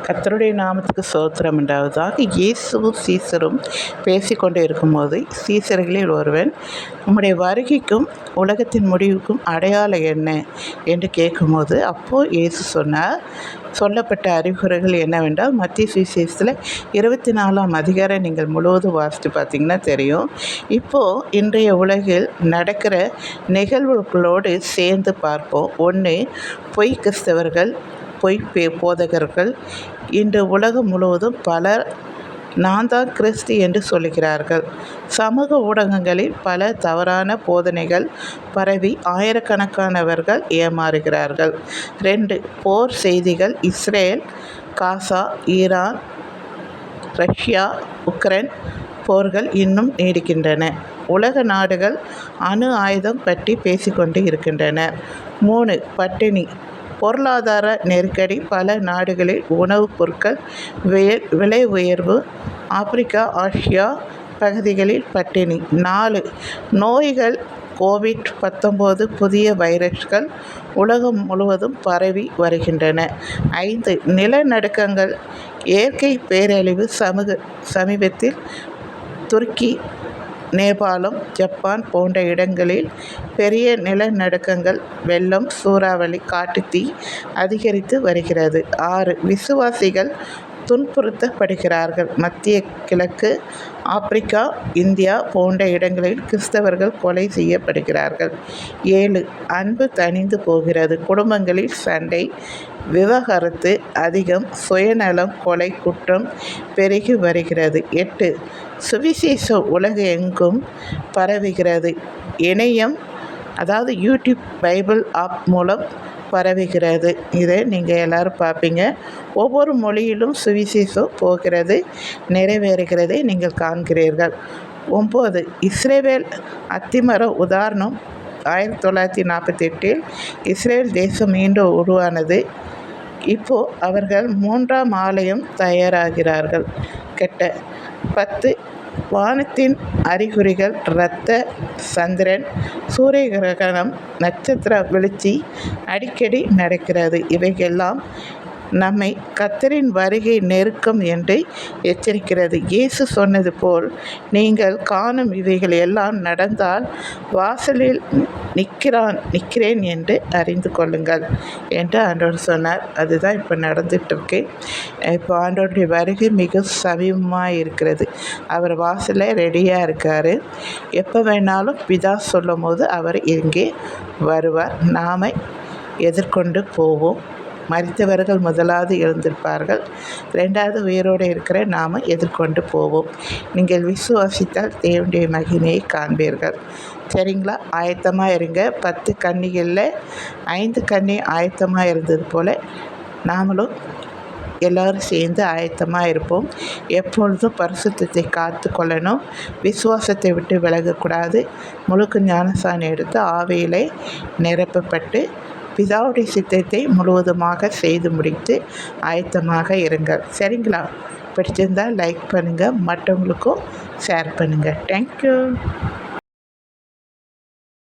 கர்த்தருடைய நாமத்துக்கு ஸ்தோத்திரம் உண்டாவதாக. இயேசுவும் சீசரும் பேசிக்கொண்டே இருக்கும்போது சீசர்களில் ஒருவன், உம்முடைய வருகைக்கும் உலகத்தின் முடிவுக்கும் அடையாளம் என்ன என்று கேட்கும்போது, அப்போது இயேசு சொல்லப்பட்ட அறிகுறிகள் என்னவென்றால், மத்திய சுவிசேஷத்தில் 24ஆம் அதிகாரம் நீங்கள் முழுவதும் வாசித்து பார்த்தீங்கன்னா தெரியும். இப்போது இன்றைய உலகில் நடக்கிற நிகழ்வுகளோடு சேர்ந்து பார்ப்போம். ஒன்று, பொய் கிறிஸ்தவர்கள், பொய் போதகர்கள் இன்று உலகம் முழுவதும் பலர் நான் தான் கிறிஸ்து என்று சொல்லுகிறார்கள். சமூக ஊடகங்களில் பல தவறான போதனைகள் பரவி ஆயிரக்கணக்கானவர்கள் ஏமாறுகிறார்கள். 2, போர் செய்திகள். இஸ்ரேல், காசா, ஈரான், ரஷ்யா, உக்ரைன் போர்கள் இன்னும் நீடிக்கின்றன. உலக நாடுகள் அணு ஆயுதம் பற்றி பேசிக்கொண்டு இருக்கின்றன. 3, பட்டினி. பொருளாதார நெருக்கடி. பல நாடுகளில் உணவுப் பொருட்கள் விலை உயர்வு. ஆப்பிரிக்கா, ஆசியா பகுதிகளில் பட்டினி. 4, நோய்கள். கோவிட்-19 புதிய வைரஸ்கள் உலகம் முழுவதும் பரவி வருகின்றன. 5, நிலநடுக்கங்கள். இயற்கை பேரழிவு. சமீபத்தில் துருக்கி, நேபாளம், ஜப்பான் போன்ற இடங்களில் பெரிய நிலநடுக்கங்கள், வெள்ளம், சூறாவளி, காட்டுத்தீ அதிகரித்து வருகிறது. 6, விசுவாசிகள் துன்புறுத்தப்படுகிறார்கள். மத்திய கிழக்கு, ஆப்பிரிக்கா, இந்தியா போன்ற இடங்களில் கிறிஸ்தவர்கள் கொலை செய்யப்படுகிறார்கள். 7, அன்பு தணிந்து போகிறது. குடும்பங்களில் சண்டை, விவாகரத்து அதிகம். சுயநலம், கொலை, குற்றம் பெருகி வருகிறது. 8, சுவிசேஷம் உலகம் எங்கும் பரவுகிறது. இணையம், அதாவது யூடியூப், பைபிள் ஆப் மூலம் பரவுகிறது. இதை நீங்கள் எல்லோரும் பார்ப்பீங்க. ஒவ்வொரு மொழியிலும் சுவிசேஷம் போகிறது, நிறைவேறுகிறதை நீங்கள் காண்கிறீர்கள். 9, இஸ்ரேல் அத்திமரம். உதாரணம், 1948 இஸ்ரேல் தேசம் மீண்டும் உருவானது. இப்போது அவர்கள் 3ஆம் ஆலயம் தயாராகிறார்கள். 10, வானத்தின் அறிகுறிகள். இரத்த சந்திரன், சூரிய கிரகணம், நட்சத்திர வீழ்ச்சி அடிக்கடி நடக்கிறது. இவையெல்லாம் நம்மை கர்த்தரின் வருகை நெருக்கம் என்று எச்சரிக்கிறது. இயேசு சொன்னது போல், நீங்கள் காணும் இவைகள் எல்லாம் நடந்தால் வாசலில் நிற்கிறேன் என்று அறிந்து கொள்ளுங்கள் என்று ஆண்டவர் சொன்னார். அதுதான் இப்போ நடந்துகிட்ருக்கு. இப்போ ஆண்டவருடைய வருகை மிக சமீபமாக இருக்கிறது. அவர் வாசலில் ரெடியாக இருக்கார். எப்போ வேணாலும் பிதா சொல்லும் போது அவர் இங்கே வருவார். நாம் எதிர்கொண்டு போவோம். மரித்தவர்கள் முதலாவது எழுந்திருப்பார்கள், 2வது உயிரோடு இருக்கிற நாம் எதிர்கொண்டு போவோம். நீங்கள் விசுவாசித்தால் தேவனுடைய மகிமையை காண்பீர்கள். சரிங்களா? ஆயத்தமாக இருங்க. 10 கன்னிகளில் 5 கன்னி ஆயத்தமாக இருந்தது போல் நாமளும் எல்லோரும் சேர்ந்து ஆயத்தமாக இருப்போம். எப்பொழுதும் பரிசுத்தத்தை காத்து கொள்ளணும். விசுவாசத்தை விட்டு விலகக்கூடாது. முழுக்க ஞானசானம் எடுத்து ஆவியிலே நிரப்பப்பட்டு பிதாவுடைய சித்தத்தை முழுவதுமாக செய்து முடித்து ஆயத்தமாக இருங்கள். சரிங்களா? பிடிச்சிருந்தால் லைக் பண்ணுங்கள், மற்றவங்களுக்கும் ஷேர் பண்ணுங்கள். தேங்க்யூ.